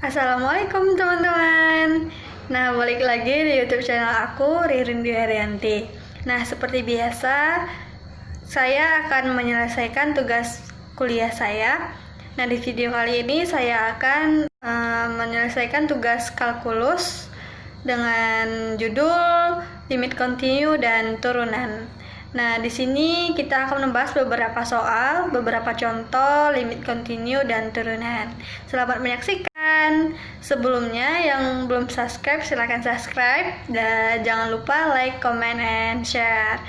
Assalamualaikum teman-teman. Nah, balik lagi di YouTube channel aku, Ririn Dwi Herianti. Nah, seperti biasa, saya akan menyelesaikan tugas kuliah saya. Nah, di video kali ini saya akan menyelesaikan tugas kalkulus dengan judul limit kontinu dan turunan. Nah, di sini kita akan membahas beberapa soal, beberapa contoh limit kontinu dan turunan. Selamat menyaksikan. Sebelumnya, yang belum subscribe silahkan subscribe dan jangan lupa like, comment, and share.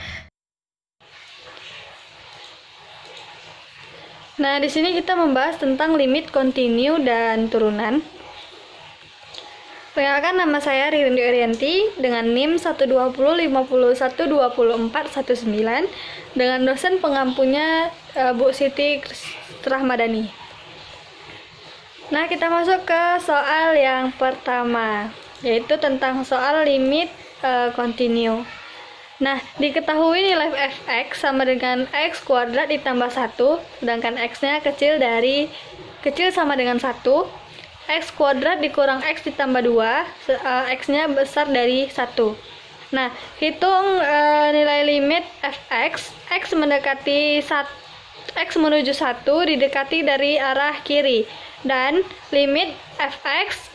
Nah, di sini kita membahas tentang limit kontinu dan turunan. Perkenalkan, nama saya Ririn Dwi Herianti dengan NIM 120512419 dengan dosen pengampunya Bu Siti Rahmadani. Nah, kita masuk ke soal yang pertama, yaitu tentang soal limit kontinu. Nah, diketahui nilai fx sama dengan x kuadrat ditambah 1, sedangkan x-nya kecil sama dengan 1. X kuadrat dikurang X ditambah 2, X-nya besar dari 1. Nah, hitung nilai limit fx, X mendekati X menuju 1 didekati dari arah kiri, dan limit fx,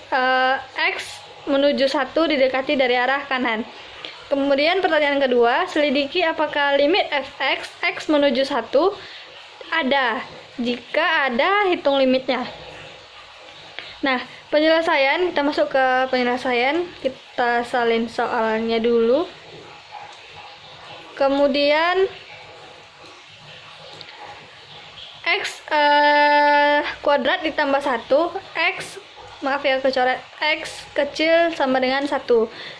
X menuju 1 didekati dari arah kanan. Kemudian pertanyaan kedua, selidiki apakah limit fx, X menuju 1 ada. Jika ada, hitung limitnya. Nah, penyelesaian, kita masuk ke penyelesaian. Kita salin soalnya dulu. Kemudian X kuadrat ditambah 1, X, maaf ya kecoret, X kecil sama dengan 1.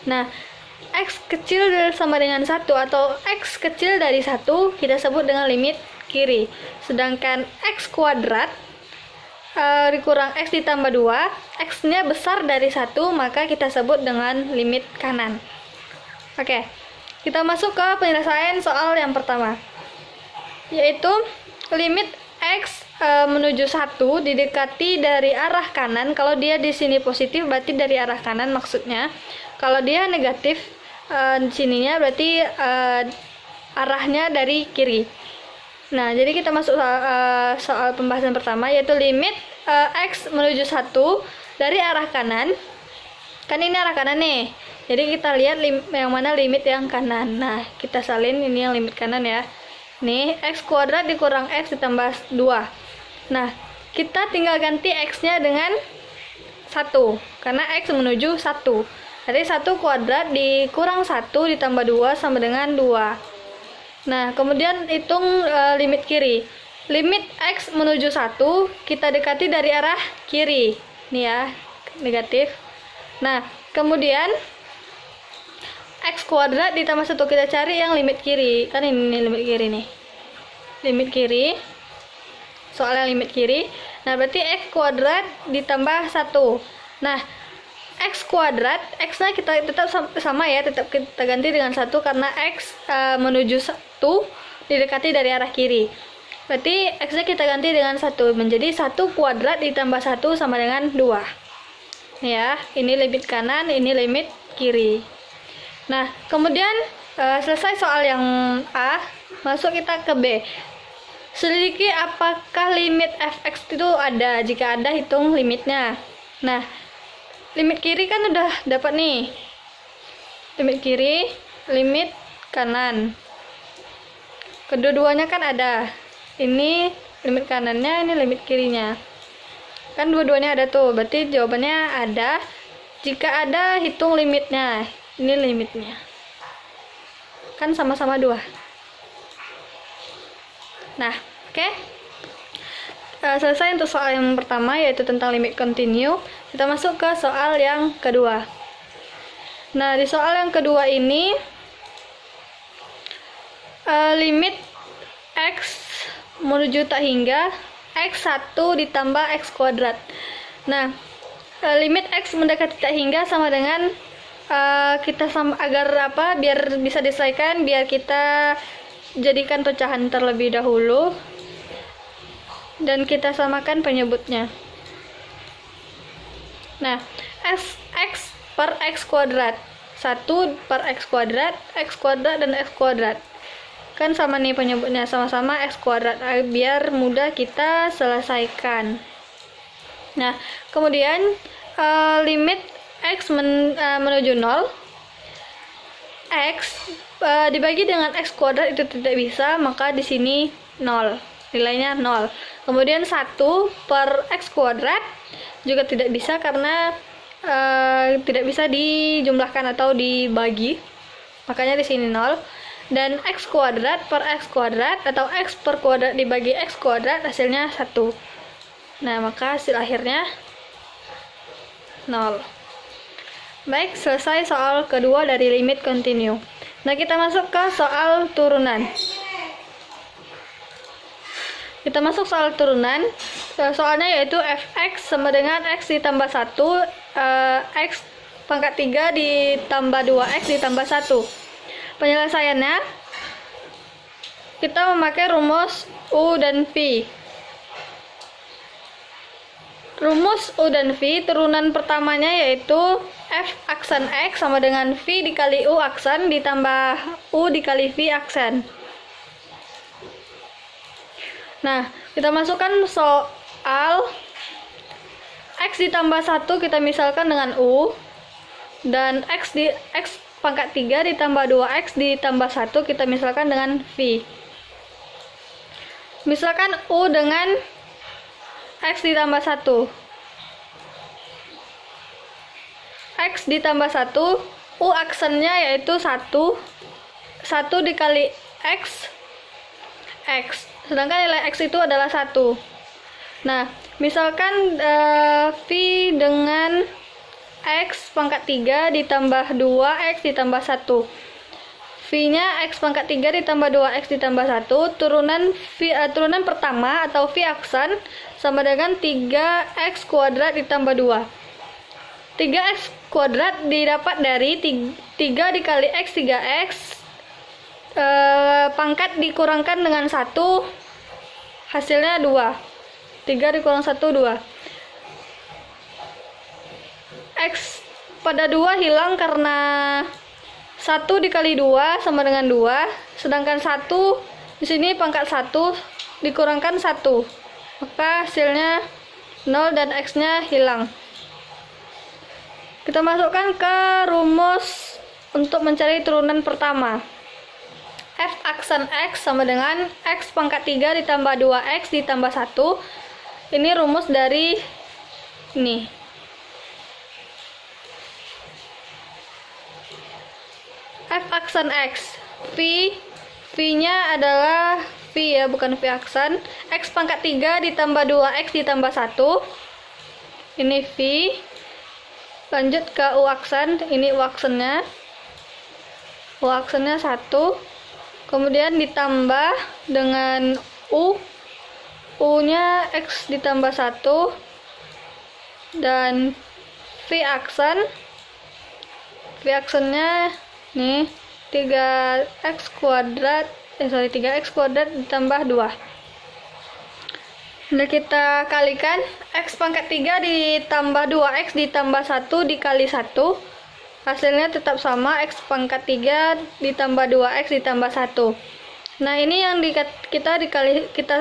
Nah, X kecil sama dengan 1 atau X kecil dari 1 kita sebut dengan limit kiri. Sedangkan X kuadrat dikurang X ditambah 2, X-nya besar dari 1, maka kita sebut dengan limit kanan. Oke, kita masuk ke penyelesaian soal yang pertama, yaitu limit X menuju 1 didekati dari arah kanan. Kalau dia di sini positif, berarti dari arah kanan maksudnya. Kalau dia negatif, sininya berarti arahnya dari kiri. Nah, jadi kita masuk soal pembahasan pertama, yaitu limit X menuju 1 dari arah kanan. Kan ini arah kanan nih. Jadi kita lihat yang mana limit yang kanan. Nah, kita salin ini yang limit kanan ya. Nih, X kuadrat dikurang X ditambah 2. Nah, kita tinggal ganti X-nya dengan 1, karena X menuju 1. Jadi 1 kuadrat dikurang 1 ditambah 2 sama dengan 2. Nah, kemudian hitung limit kiri. Limit X menuju 1 kita dekati dari arah kiri. Nih ya, negatif. Nah, kemudian X kuadrat ditambah 1 kita cari yang limit kiri. Kan ini limit kiri nih. Limit kiri. Soalnya limit kiri. Nah, berarti X kuadrat ditambah 1. Nah, X kuadrat, X-nya kita tetap sama ya, tetap kita ganti dengan 1 karena X menuju 1 didekati dari arah kiri. Berarti X-nya kita ganti dengan 1, menjadi 1 kuadrat ditambah 1 sama dengan 2. Ya, ini limit kanan, ini limit kiri. Nah, kemudian selesai soal yang A, masuk kita ke B. Selidiki apakah limit fx itu ada. Jika ada, hitung limitnya. Nah, limit kiri kan udah dapat nih. Limit kiri, limit kanan. Kedua-duanya kan ada. Ini limit kanannya, ini limit kirinya. Kan dua-duanya ada tuh. Berarti jawabannya ada. Jika ada, hitung limitnya. Ini limitnya. Kan sama-sama 2. Nah, oke. Selesai untuk soal yang pertama, yaitu tentang limit kontinu. Kita masuk ke soal yang kedua. Nah, di soal yang kedua ini limit X menuju tak hingga X1 ditambah X kuadrat. Nah, limit X mendekati tak hingga sama dengan agar apa, biar bisa diselesaikan, biar kita jadikan pecahan terlebih dahulu dan kita samakan penyebutnya. Nah, x per x kuadrat. 1 per x kuadrat, dan x kuadrat. Kan sama nih penyebutnya, sama-sama x kuadrat. Biar mudah kita selesaikan. Nah, kemudian limit x menuju 0. X dibagi dengan x kuadrat itu tidak bisa, maka di sini 0. Nilainya 0. Kemudian 1 per x kuadrat juga tidak bisa karena tidak bisa dijumlahkan atau dibagi, makanya di sini 0. Dan x kuadrat per x kuadrat atau x per kuadrat dibagi x kuadrat hasilnya 1. Nah, maka hasil akhirnya 0. Baik, selesai soal kedua dari limit continue. Nah, kita masuk ke soal turunan. Kita masuk soal turunan. Soalnya yaitu fx sama dengan x ditambah 1, x pangkat 3 ditambah 2x ditambah 1. Penyelesaiannya, kita memakai rumus U dan V. Rumus U dan V, turunan pertamanya yaitu f aksen x sama dengan V dikali U aksen ditambah U dikali V aksen. Nah, kita masukkan soal x ditambah 1 kita misalkan dengan U, dan x pangkat 3 ditambah 2x ditambah 1 kita misalkan dengan V. Misalkan U dengan x ditambah 1. X ditambah 1, U aksennya yaitu 1 dikali x, sedangkan nilai x itu adalah 1. Nah, misalkan V dengan x pangkat 3 ditambah 2x ditambah 1. V-nya x pangkat 3 ditambah 2x ditambah 1. Turunan pertama atau V aksen sama dengan 3x kuadrat ditambah 2. 3x kuadrat didapat dari 3 dikali x 3x, pangkat dikurangkan dengan 1, hasilnya 2. 3 dikurang 1, 2. X pada 2 hilang karena 1 dikali 2 sama dengan 2, sedangkan 1 di sini pangkat 1 dikurangkan 1, maka hasilnya 0 dan x-nya hilang. Kita masukkan ke rumus untuk mencari turunan pertama. F aksen x sama dengan x pangkat 3 ditambah 2x ditambah 1. Ini rumus dari ini. F aksen x, V-nya adalah V ya, bukan V aksen. X pangkat 3 ditambah 2x ditambah 1. Ini V. Lanjut ke U aksen, ini U aksennya. U aksennya 1. Kemudian ditambah dengan U. U-nya X ditambah 1. Dan V aksen. V aksennya nih 3x kuadrat 3x kuadrat ditambah 2. Nah, kita kalikan x pangkat 3 ditambah 2x ditambah 1 dikali 1, hasilnya tetap sama, x pangkat 3 ditambah 2x ditambah 1. Nah, ini yang kita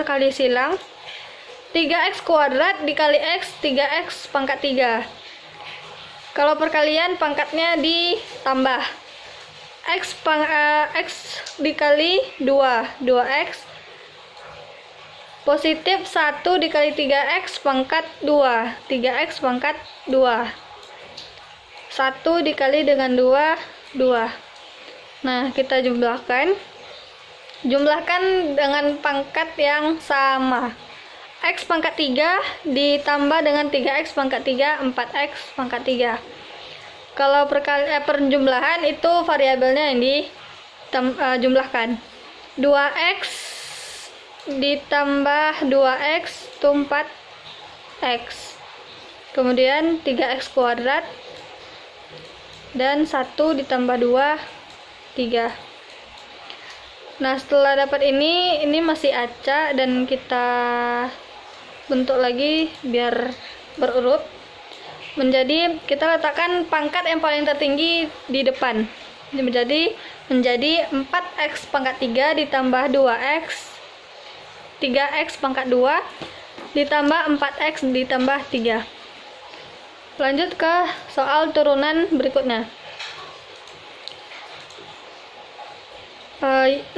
kali silang. 3x kuadrat dikali x, 3x pangkat 3. Kalau perkalian pangkatnya ditambah. X dikali 2, 2x. Positif 1 dikali 3x pangkat 2, 3x pangkat 2. 1 dikali dengan 2, 2. Nah, kita jumlahkan. Jumlahkan dengan pangkat yang sama. X pangkat 3 ditambah dengan 3x pangkat 3, 4x pangkat 3. Kalau perjumlahan itu variabelnya yang dijumlahkan. 2x ditambah 2x itu 4x. Kemudian 3x kuadrat dan 1 ditambah 2, 3. Nah, setelah dapat ini masih acak dan kita bentuk lagi biar berurut. menjadi, kita letakkan pangkat yang paling tertinggi di depan. Menjadi 4x pangkat 3 ditambah 2x 3x pangkat 2 ditambah 4x ditambah 3. Lanjut ke soal turunan berikutnya.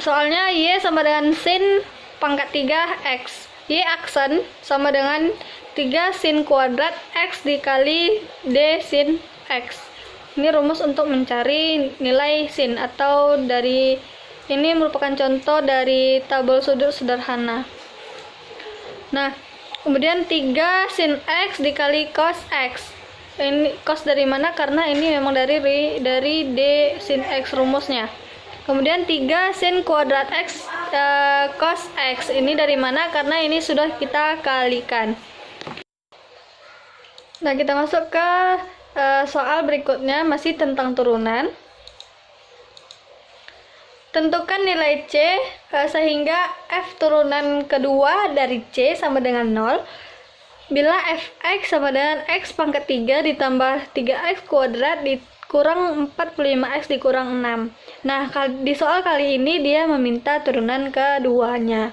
Soalnya Y sama dengan sin pangkat 3x. Y aksen sama dengan 3 sin kuadrat x dikali D sin x. Ini rumus untuk mencari nilai sin, atau dari ini merupakan contoh dari tabel sudut sederhana. Nah, kemudian 3 sin x dikali cos x. Ini cos dari mana? Karena ini memang dari D sin x rumusnya. Kemudian 3 sin kuadrat x cos x. Ini dari mana? Karena ini sudah kita kalikan. Nah, kita masuk ke soal berikutnya, masih tentang turunan. Tentukan nilai C sehingga F turunan kedua dari C sama dengan 0 bila Fx sama dengan x pangkat 3 ditambah 3x kuadrat dikurang 45x dikurang 6. Nah, di soal kali ini dia meminta turunan keduanya.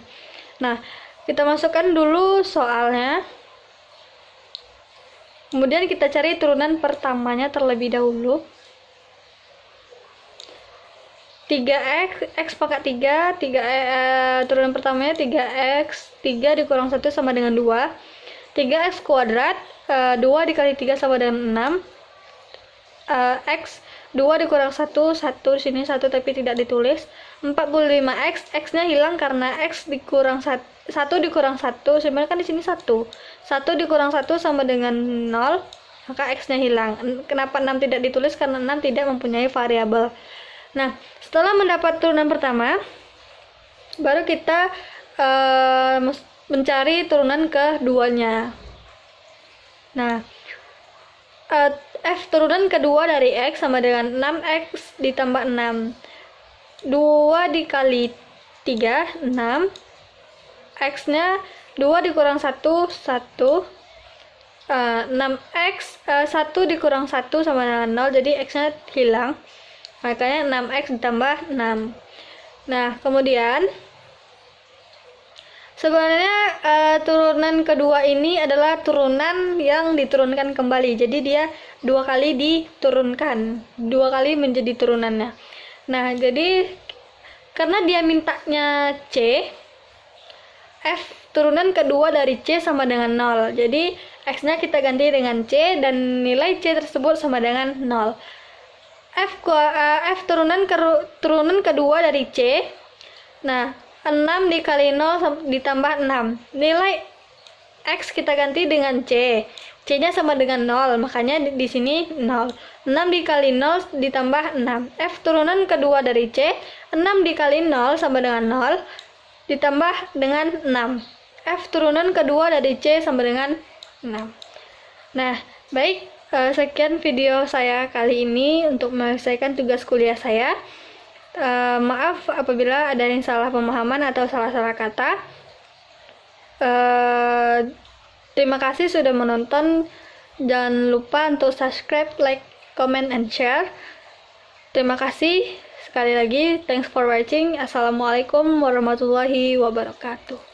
Nah, kita masukkan dulu soalnya. Kemudian kita cari turunan pertamanya terlebih dahulu. 3x, x pangkat 3, turunan pertamanya 3x, 3 dikurang 1 sama dengan 2. 3x kuadrat, 2 dikali 3 sama dengan 6. X, 2 dikurang 1, 1 di sini 1 tapi tidak ditulis. 45x, x-nya hilang karena x dikurang 1 dikurang 1, sebenarnya kan di sini 1. 1 dikurang 1 sama dengan 0, maka x-nya hilang. Kenapa 6 tidak ditulis? Karena 6 tidak mempunyai variabel. Nah, setelah mendapat turunan pertama, baru kita mencari turunan keduanya. Nah, F turunan kedua dari X sama dengan 6X ditambah 6. 2 dikali 3, 6. X-nya 2 dikurang 1, 1. 6X, 1 dikurang 1 sama dengan 0, jadi X-nya hilang. Makanya 6X ditambah 6. Nah, kemudian sebenarnya turunan kedua ini adalah turunan yang diturunkan kembali. Jadi dia 2 kali diturunkan, 2 kali menjadi turunannya. Nah, jadi karena dia mintanya C, F turunan kedua dari C sama dengan 0. Jadi X-nya kita ganti dengan C dan nilai C tersebut sama dengan 0. F turunan kedua dari C. Nah, 6 dikali 0 ditambah 6. Nilai X kita ganti dengan C. C-nya sama dengan 0, makanya di sini 0. 6 dikali 0 ditambah 6. F turunan kedua dari C, 6 dikali 0 sama dengan 0, ditambah dengan 6. F turunan kedua dari C sama dengan 6. Nah, baik, sekian video saya kali ini untuk menyelesaikan tugas kuliah saya. Maaf apabila ada yang salah pemahaman atau salah-salah kata. Terima kasih sudah menonton. Jangan lupa untuk subscribe, like, comment, and share. Terima kasih sekali lagi. Thanks for watching. Assalamualaikum warahmatullahi wabarakatuh.